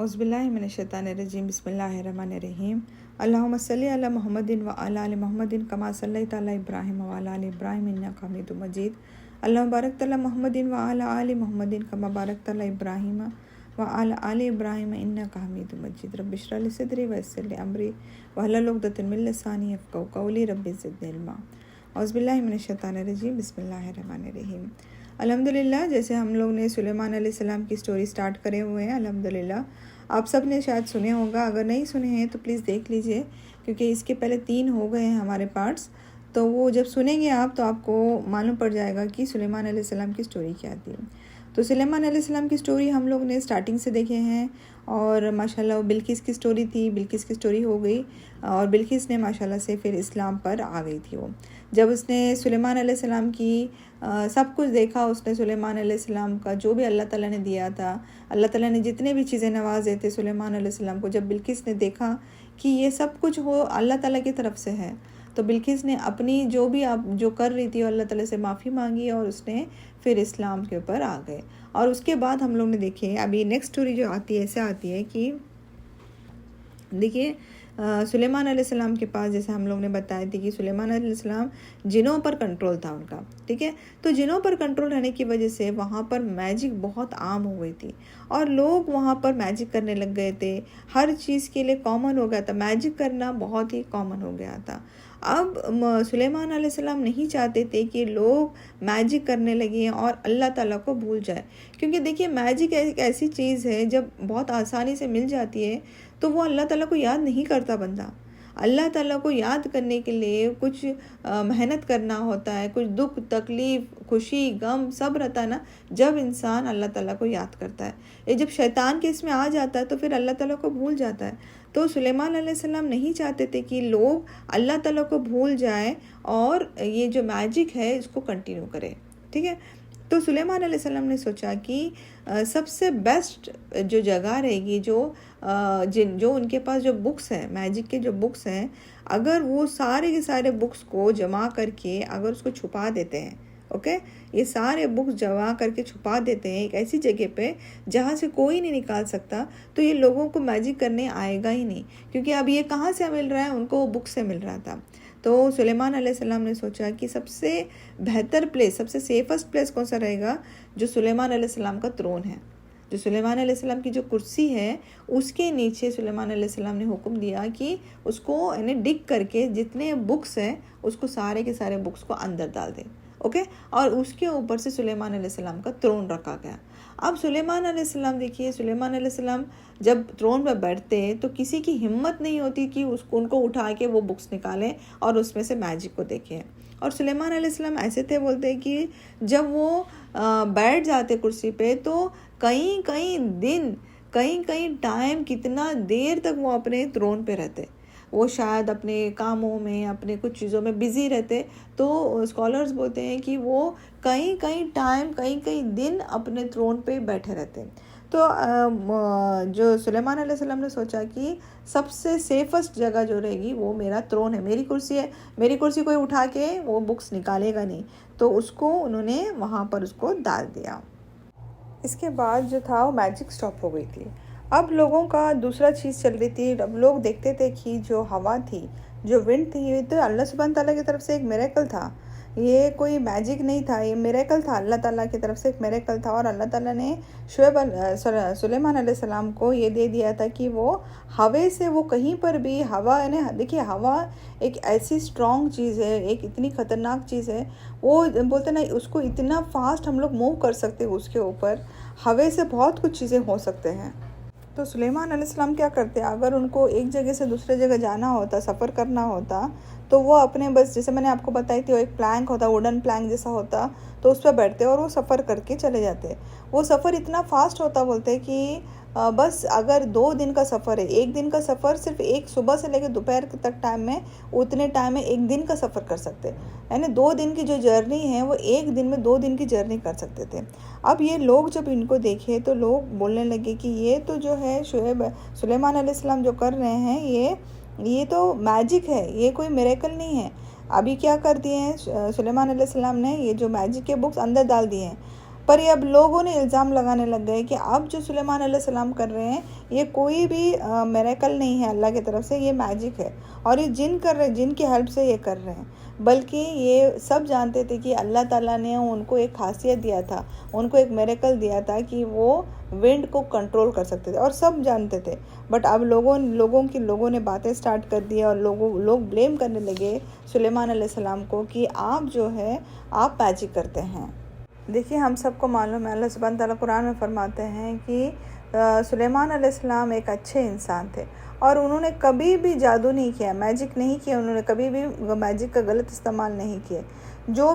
औज़ुबिल्लाहिमिनश्शैतानिर्रजीम बिस्मिल्लाहिर्रहमानिर्रहीम अल्लाहुम्मा सल्लि अला मुहम्मदिन व अला आलि मुहम्मदिन कमा सल्लैता अला इब्राहीम व अला आलि इब्राहीम इन्नका हमीदुम मजीद अल्लाहुम्मा बारिक अला मुहम्मदिन व अला आलि मुहम्मदिन कमा बारकता अला इब्राहीम व अला आलि इब्राहीम इन्नका हमीदुम मजीद रब्बि इश्रह ली सदरी व यस्सिर ली अमरी वहलुल उक़दतम मिन लिसानी यफ़क़हू क़ौली रब्बि ज़िदनी इल्मा औज़ुबिल्लाहिमिनश्शैतानिर्रजीम बिस्मिल्लाहिर्रहमानिर्रहीम। अल्हम्दुलिल्लाह, जैसे हम लोग ने सुलेमान अलैहिस्सलाम की स्टोरी स्टार्ट करे हुए हैं। अल्हम्दुलिल्लाह आप सब ने शायद सुने होगा, अगर नहीं सुने हैं तो प्लीज़ देख लीजिए, क्योंकि इसके पहले 3 हो गए हैं हमारे पार्ट्स। तो वो जब सुनेंगे आप तो आपको मालूम पड़ जाएगा कि सुलेमान अलैहिस्सलाम की स्टोरी क्या थी। तो सुलेमान अलैहिस्सलाम की स्टोरी हम लोग ने स्टार्टिंग से देखे हैं, और माशाल्लाह बिल्किस की स्टोरी थी, बिल्किस की स्टोरी हो गई, और बिल्किस ने माशाल्लाह से फिर इस्लाम पर आ गई थी। वो जब उसने सुलेमान अलैहिस्सलाम की सब कुछ देखा, उसने सुलेमान अलैहिस्सलाम का जो भी अल्लाह ताला ने दिया था, अल्लाह ताला ने जितने भी चीज़ें नवाजे थे सुलेमान अलैहिस्सलाम को, जब बिल्किस ने देखा कि ये सब कुछ हो अल्लाह ताला की तरफ से है, तो बिल्किस ने अपनी जो कर रही थी अल्लाह ताला से माफ़ी मांगी, और उसने फिर इस्लाम के ऊपर आ गए। और उसके बाद हम लोग ने देखे, अभी नेक्स्ट स्टोरी जो आती है ऐसे आती है कि देखिए सुलेमान अलैहिस्सलाम के पास, जैसे हम लोग ने बताया थी कि सुलेमान अलैहिस्सलाम जिनों पर कंट्रोल था उनका, ठीक है। तो जिनों पर कंट्रोल रहने की वजह से वहाँ पर मैजिक बहुत आम हो गई थी, और लोग वहाँ पर मैजिक करने लग गए थे। हर चीज़ के लिए कॉमन हो गया था, मैजिक करना बहुत ही कॉमन हो गया था। अब सुलेमान अलैहिस्सलाम नहीं चाहते थे कि लोग मैजिक करने लगे और अल्लाह ताला को भूल जाए, क्योंकि देखिए मैजिक एक ऐसी चीज़ है जब बहुत आसानी से मिल जाती है तो वो अल्लाह ताला को याद नहीं करता बंदा। अल्लाह ताला को याद करने के लिए कुछ मेहनत करना होता है, कुछ दुख तकलीफ़ खुशी गम सब रहता है ना, जब इंसान अल्लाह ताला को याद करता है। ये जब शैतान के इसमें आ जाता है तो फिर अल्लाह ताला को भूल जाता है। तो सुलेमान अलैहिस्सलाम नहीं चाहते थे कि लोग अल्लाह ताला को भूल जाए और ये जो मैजिक है इसको कंटिन्यू करें, ठीक है। तो सुलेमान अलैहिस्सलाम ने सोचा कि सबसे बेस्ट जो जगह रहेगी, जो उनके पास जो बुक्स हैं, मैजिक के जो बुक्स हैं, अगर वो सारे के सारे बुक्स को जमा करके अगर उसको छुपा देते हैं, ओके, ये सारे बुक्स जमा करके छुपा देते हैं एक ऐसी जगह पे जहाँ से कोई नहीं निकाल सकता, तो ये लोगों को मैजिक करने आएगा ही नहीं, क्योंकि अब ये कहाँ से मिल रहा है, उनको बुक से मिल रहा था। तो सुलेमान अलैहिस्सलाम ने सोचा कि सबसे बेहतर प्लेस, सबसे सेफेस्ट प्लेस कौन सा रहेगा, जो सुलेमान अलैहिस्सलाम का थ्रोन है, जो सुलेमान अलैहिस्सलाम की जो कुर्सी है उसके नीचे सुलेमान अलैहिस्सलाम ने हुक्म दिया कि उसको डिग करके जितने बुक्स हैं उसको सारे के सारे बुक्स को अंदर डाल दे, ओके। और उसके ऊपर से सुलेमान अलैहिस्सलाम का थ्रोन रखा गया। अब सुलेमान अलैहिस्सलाम, देखिए सुलेमान अलैहिस्सलाम जब थ्रोन पर बैठते तो किसी की हिम्मत नहीं होती कि उनको उठा के वो बुक्स निकालें और उसमें से मैजिक को देखें। और सुलेमान अलैहिस्सलाम ऐसे थे, बोलते हैं कि जब वो बैठ जाते कुर्सी पे तो कई कई टाइम, कितना देर तक वो अपने थ्रोन पे रहते। वो शायद अपने कामों में, अपने कुछ चीज़ों में बिज़ी रहते। तो स्कॉलर्स बोलते हैं कि वो कई टाइम, कई दिन अपने थ्रोन पे बैठे रहते। तो जो सुलेमान अलैहिस्सलाम ने सोचा कि सबसे सेफेस्ट जगह जो रहेगी वो मेरा थ्रोन है, मेरी कुर्सी है, मेरी कुर्सी कोई उठा के वो बुक्स निकालेगा नहीं, तो उसको उन्होंने वहाँ पर उसको डाल दिया। इसके बाद जो था वो मैजिक स्टॉप हो गई थी। अब लोगों का दूसरा चीज़ चल रही थी। अब लोग देखते थे कि जो हवा थी, जो विंड थी, ये तो अल्लाह सुब्हान ताला की तरफ से एक मिरेकल था, ये कोई मैजिक नहीं था, ये मिरेकल था, अल्लाह ताला की तरफ से एक मिरेकल था। और अल्लाह ताला ने सुलेमान अलैहिस्सलाम को ये दे दिया था कि वो हवा से, वो कहीं पर भी हवा है, देखिए हवा एक ऐसी स्ट्रॉन्ग चीज़ है, एक इतनी ख़तरनाक चीज़ है, वो बोलते ना उसको इतना फास्ट हम लोग मूव कर सकते हैं, उसके ऊपर हवा से बहुत कुछ चीज़ें हो सकते हैं। तो सुलेमान अलैहिस्सलाम क्या करते, अगर उनको एक जगह से दूसरे जगह जाना होता, सफ़र करना होता, तो वो अपने बस, जैसे मैंने आपको बताई थी, वो एक प्लैंक होता, वुडन प्लैंक जैसा होता, तो उस पर बैठते और वो सफ़र करके चले जाते। वो सफ़र इतना फास्ट होता, बोलते कि बस अगर 2 दिन का सफ़र है, 1 दिन का सफ़र सिर्फ एक सुबह से लेकर दोपहर तक टाइम में, उतने टाइम में 1 दिन का सफ़र कर सकते, यानी 2 दिन की जो जर्नी है वो 1 दिन में 2 दिन की जर्नी कर सकते थे। अब ये लोग जब इनको देखे तो लोग बोलने लगे कि ये तो जो है सुलेमान अलैहिस्सलाम जो कर रहे हैं ये तो मैजिक है, ये कोई मिरेकल नहीं है। अभी क्या कर दिए हैं सुलेमान अलैहिस्सलाम ने, ये जो मैजिक के बुक्स अंदर डाल दिए हैं। पर ये अब लोगों ने इल्ज़ाम लगाने लग गए कि अब जो सुलेमान अलैहिस्सलाम कर रहे हैं ये कोई भी मिरेकल नहीं है अल्लाह की तरफ से, ये मैजिक है और ये जिन कर रहे, जिन की हेल्प से ये कर रहे हैं। बल्कि ये सब जानते थे कि अल्लाह ताला ने उनको एक खासियत दिया था, उनको एक मिरेकल दिया था कि वो विंड को कंट्रोल कर सकते थे और सब जानते थे। बट अब लोगों ने बातें स्टार्ट कर दी और लोग ब्लेम करने लगे सुलेमान अलैहिस्सलाम को कि आप जो है आप मैजिक करते हैं। देखिए हम सबको मालूम है, अल्लाह सुब्हान ताला कुरान में फरमाते हैं कि सुलेमान अलैहिस्सलाम एक अच्छे इंसान थे और उन्होंने कभी भी जादू नहीं किया, मैजिक नहीं किया, उन्होंने कभी भी मैजिक का गलत इस्तेमाल नहीं किया। जो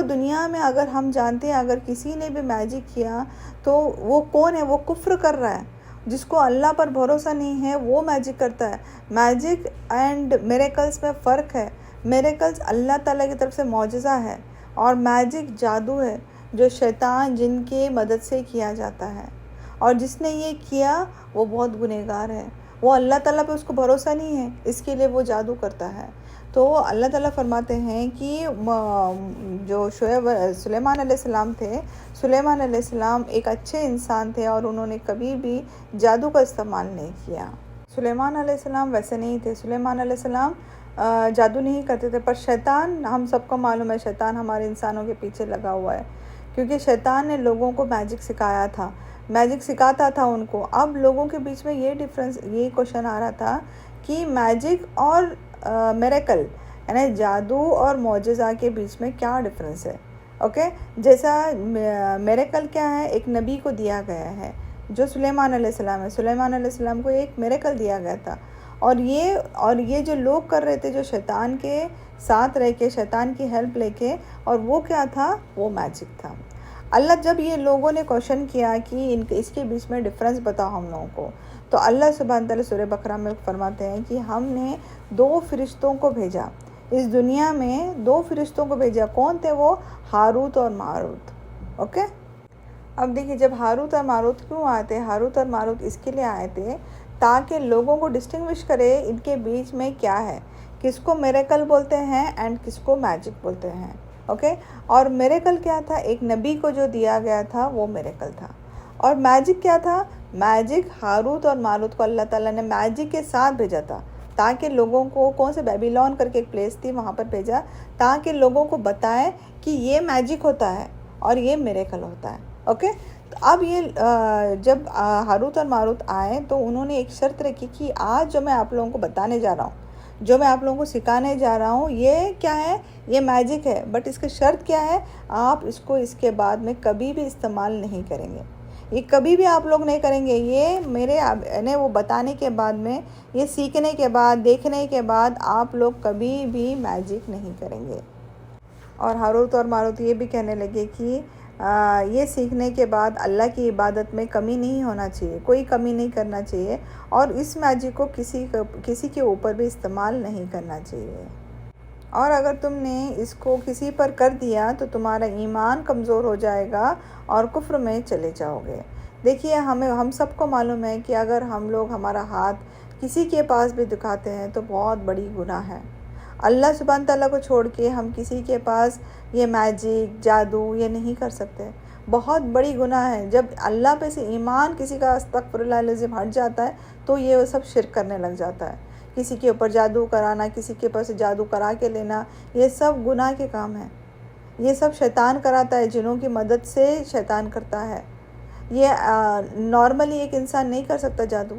दुनिया में अगर हम जानते हैं अगर किसी ने भी मैजिक किया तो वो कौन है, वो कुफ्र कर रहा है। जिसको अल्लाह पर भरोसा नहीं है वो मैजिक करता है। मैजिक एंड मिरेकल्स में फ़र्क है। मिरेकल्स अल्लाह ताला की तरफ से मौजज़ा है और मैजिक जादू है जो शैतान जिनके मदद से किया जाता है, और जिसने ये किया वो बहुत गुनहगार है, वो अल्लाह ताला पे उसको भरोसा नहीं है, इसके लिए वो जादू करता है। तो अल्लाह ताला फरमाते हैं कि जो सुलेमान अलैहिस्सलाम थे, सुलेमान अलैहिस्सलाम एक अच्छे इंसान थे और उन्होंने कभी भी जादू का इस्तेमाल नहीं किया। सुलेमान अलैहिस्सलाम वैसे नहीं थे, सुलेमान अलैहिस्सलाम जादू नहीं करते थे। पर शैतान, हम सबको मालूम है शैतान हमारे इंसानों के पीछे लगा हुआ है, क्योंकि शैतान ने लोगों को मैजिक सिखाया था, मैजिक सिखाता था उनको। अब लोगों के बीच में ये क्वेश्चन आ रहा था कि मैजिक और मिरेकल यानी जादू और मौजज़ा के बीच में क्या डिफरेंस है। ओके, जैसा मिरेकल क्या है, एक नबी को दिया गया है जो सुलेमान अलैहिस्सलाम है। सुलेमान अलैहिस्सलाम को एक मिरेकल दिया गया था और ये जो लोग कर रहे थे, जो शैतान के साथ रह के, शैतान की हेल्प लेके, और वो क्या था, वो मैजिक था। अल्लाह जब ये लोगों ने क्वेश्चन किया कि इसके बीच में डिफरेंस बताओ हम लोगों को, तो अल्लाह सुब्हान ताला सूरह बकरा में फरमाते हैं कि हमने 2 फरिश्तों को भेजा इस दुनिया में, 2 फरिश्तों को भेजा। कौन थे वो? हारूत और मारूत। ओके, अब देखिए जब हारूत और मारूत क्यों आए थे, हारूत और मारूत इसके लिए आए थे ताकि लोगों को डिस्टिंग्विश करे इनके बीच में क्या है, किसको मिरेकल बोलते हैं एंड किसको मैजिक बोलते हैं। ओके, और मिरेकल क्या था, एक नबी को जो दिया गया था वो मिरेकल था। और मैजिक क्या था, मैजिक हारूत और मारूत को अल्लाह ताला ने मैजिक के साथ भेजा था ताकि लोगों को, कौन से बेबीलोन करके एक प्लेस थी वहाँ पर भेजा, ताकि लोगों को बताएं कि ये मैजिक होता है और ये मिरेकल होता है। ओके, तो अब ये जब हारूत और मारूत आए तो उन्होंने एक शर्त रखी कि आज जो मैं आप लोगों को बताने जा रहा हूँ, जो मैं आप लोगों को सिखाने जा रहा हूँ, ये क्या है, ये मैजिक है, बट इसकी शर्त क्या है, आप इसको इसके बाद में कभी भी इस्तेमाल नहीं करेंगे, ये कभी भी आप लोग नहीं करेंगे। ये मेरे ने वो बताने के बाद में, ये सीखने के बाद, देखने के बाद आप लोग कभी भी मैजिक नहीं करेंगे। और हारूत और मारूत ये भी कहने लगे कि ये सीखने के बाद अल्लाह की इबादत में कमी नहीं होना चाहिए, कोई कमी नहीं करना चाहिए, और इस मैजिक को किसी के ऊपर भी इस्तेमाल नहीं करना चाहिए। और अगर तुमने इसको किसी पर कर दिया तो तुम्हारा ईमान कमज़ोर हो जाएगा और कुफ्र में चले जाओगे। देखिए हम सबको मालूम है कि अगर हम लोग हमारा हाथ किसी के पास भी दिखाते हैं तो बहुत बड़ी गुनाह है। अल्लाह सुब्हान ताला को छोड़ के हम किसी के पास ये मैजिक, जादू ये नहीं कर सकते, बहुत बड़ी गुनाह है। जब अल्लाह पे से ईमान किसी का अस्तगफिरुल्लाह लाज़िम हट जाता है तो ये सब शिर्क करने लग जाता है। किसी के ऊपर जादू कराना, किसी के पास जादू करा के लेना, ये सब गुनाह के काम है। ये सब शैतान कराता है, जिन्हों की मदद से शैतान करता है। ये नॉर्मली एक इंसान नहीं कर सकता जादू,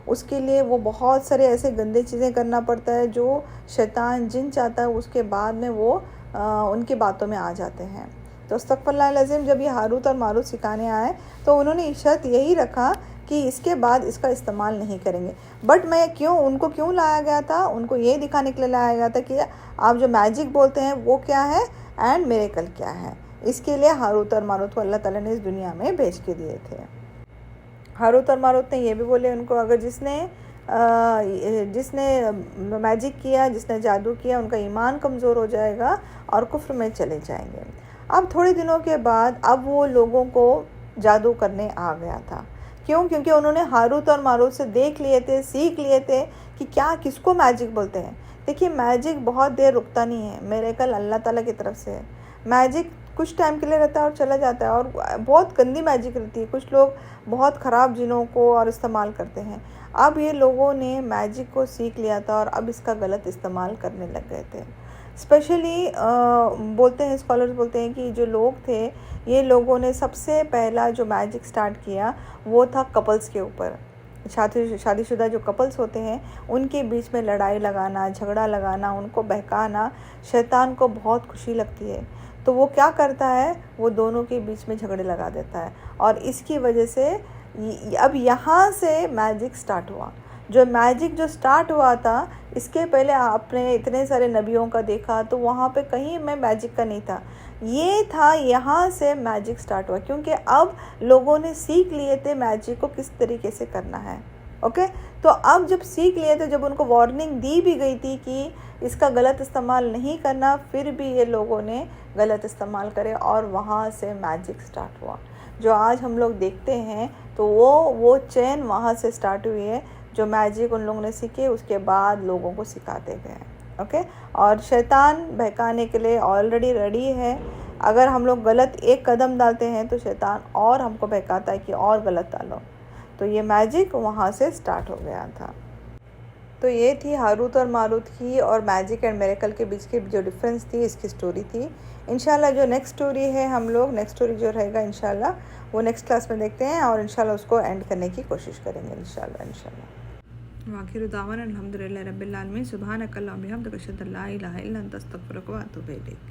उसके लिए वो बहुत सारे ऐसे गंदे चीज़ें करना पड़ता है जो शैतान जिन चाहता है उसके बाद में वो उनकी बातों में आ जाते हैं। तो अस्तगफिरुल्लाह लाज़िम जब ये हारूत और मारूत सिखाने आए तो उन्होंने शर्त यही रखा कि इसके बाद इसका इस्तेमाल नहीं करेंगे। बट उनको क्यों लाया गया था, उनको ये दिखाने के लिए लाया गया था कि आप जो मैजिक बोलते हैं वो क्या है एंड मिरेकल क्या है। इसके लिए हारूत और मारूत को अल्लाह ताला ने इस दुनिया में भेज के दिए थे। हारूत और मारूत ने ये भी बोले उनको, अगर जिसने मैजिक किया, जिसने जादू किया, उनका ईमान कमज़ोर हो जाएगा और कुफ्र में चले जाएंगे। अब थोड़े दिनों के बाद अब वो लोगों को जादू करने आ गया था। क्यों? क्योंकि उन्होंने हारूत और मारूत से देख लिए थे, सीख लिए थे कि क्या किसको मैजिक बोलते हैं। देखिए मैजिक बहुत देर रुकता नहीं है, मिरेकल अल्लाह ताला की तरफ से है। मैजिक कुछ टाइम के लिए रहता है और चला जाता है, और बहुत गंदी मैजिक रहती है। कुछ लोग बहुत ख़राब जिनों को और इस्तेमाल करते हैं। अब ये लोगों ने मैजिक को सीख लिया था और अब इसका गलत इस्तेमाल करने लग गए थे। स्पेशली बोलते हैं, स्कॉलर्स बोलते हैं कि जो लोग थे, ये लोगों ने सबसे पहला जो मैजिक स्टार्ट किया वो था कपल्स के ऊपर। शादीशुदा जो कपल्स होते हैं उनके बीच में लड़ाई लगाना, झगड़ा लगाना, उनको बहकाना शैतान को बहुत खुशी लगती है। तो वो क्या करता है, वो दोनों के बीच में झगड़े लगा देता है, और इसकी वजह से अब यहाँ से मैजिक स्टार्ट हुआ। जो मैजिक जो स्टार्ट हुआ था, इसके पहले आपने इतने सारे नबियों का देखा तो वहाँ पे कहीं में मैजिक का नहीं था। ये था, यहाँ से मैजिक स्टार्ट हुआ, क्योंकि अब लोगों ने सीख लिए थे मैजिक को किस तरीके से करना है। ओके, तो अब जब सीख लिए थे, जब उनको वार्निंग दी भी गई थी कि इसका गलत इस्तेमाल नहीं करना, फिर भी ये लोगों ने गलत इस्तेमाल करे और वहाँ से मैजिक स्टार्ट हुआ। जो आज हम लोग देखते हैं तो वो चेन वहाँ से स्टार्ट हुई है। जो मैजिक उन लोगों ने सीखे उसके बाद लोगों को सिखाते गए। ओके, और शैतान बहकाने के लिए ऑलरेडी रेडी है। अगर हम लोग गलत एक कदम डालते हैं तो शैतान और हमको बहकाता है कि और गलत डालो। तो ये मैजिक वहाँ से स्टार्ट हो गया था। तो ये थी हारूत और मारूत की और मैजिक एंड मिरेकल के बीच की जो डिफरेंस थी, इसकी स्टोरी थी। इंशाल्लाह जो नेक्स्ट स्टोरी है, हम लोग नेक्स्ट स्टोरी जो रहेगा इंशाल्लाह वो नेक्स्ट क्लास में देखते हैं, और इंशाल्लाह उसको एंड करने की कोशिश करेंगे इंशाल्लाह। वाखिर दावाना अल्हम्दुलिल्लाहि रब्बिल आलमीन। सुब्हानक अल्लाहुम्मा व बिहम्दिका अशहदु अल्ला इलाहा इल्ला अंता अस्तगफिरुका व अतूबु इलैक।